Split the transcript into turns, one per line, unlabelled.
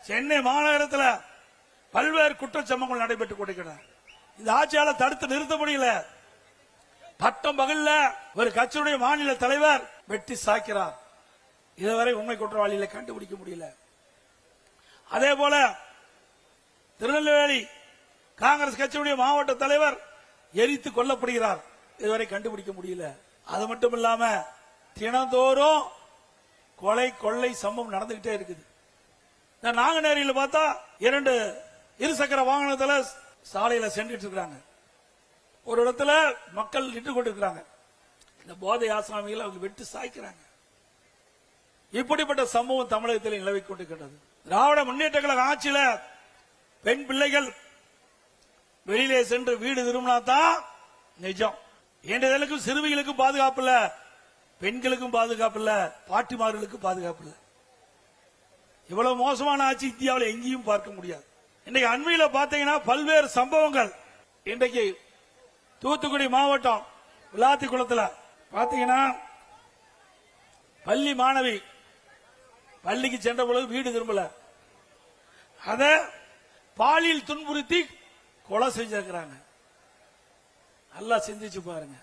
சென்னை மாநகரத்தில் பல்வேறு குற்றச்சம்பவங்கள் நடைபெற்றுக் கொண்டிருக்கின்றன. இந்த ஆட்சியாளர் தடுத்து நிறுத்த முடியல. பட்டம் பகல்ல ஒரு கட்சியுடைய மாநில தலைவர் வெட்டி சாய்க்கிறார். இதுவரை உண்மை குற்றவாளிகளை கண்டுபிடிக்க முடியல. அதே போல திருநெல்வேலி காங்கிரஸ் கட்சியுடைய மாவட்ட தலைவர் எரித்து கொல்லப்படுகிறார். இதுவரை கண்டுபிடிக்க முடியல. அது மட்டும் இல்லாம தினந்தோறும் கொலை கொள்ளை சம்பவம் நடந்துகிட்டே இருக்குது. நாங்குநேரியில் பார்த்தா 2 இருசக்கர வாகனத்தில் சாலையில சென்றுட்டு இருக்காங்க. ஒரு இடத்துல மக்கள் நின்று கொண்டிருக்கிறாங்க. இந்த போதை ஆசாமிகள் அவங்க வெட்டி சாய்க்கிறாங்க. இப்படிப்பட்ட சம்பவம் தமிழகத்தில் நிலவிக் கொண்டிருக்கிறது. திராவிட முன்னேற்ற கழக ஆட்சியில பெண் பிள்ளைகள் வெளியிலே சென்று வீடு திரும்பினா தான் நிஜம். ஏண்டதலுக்கும் சிறுமிகளுக்கும் பாதுகாப்பு இல்ல, பெண்களுக்கும் பாதுகாப்பு இல்ல, பாட்டிமார்களுக்கும் பாதுகாப்பு இல்ல. இவ்வளவு மோசமான ஆட்சி இந்தியாவில் எங்கேயும் பார்க்க முடியாது. இன்றைக்கு அண்மையில பாத்தீங்கன்னா பல்வேறு சம்பவங்கள். இன்றைக்கு தூத்துக்குடி மாவட்டம் விளாத்திக்குளத்தில் பாத்தீங்கன்னா பள்ளி மாணவி பள்ளிக்கு சென்ற பொழுது வீடு திரும்பல, அத பாலியல் துன்புறுத்தி கொலை செஞ்சிருக்கிறாங்க. நல்லா சிந்திச்சு பாருங்க.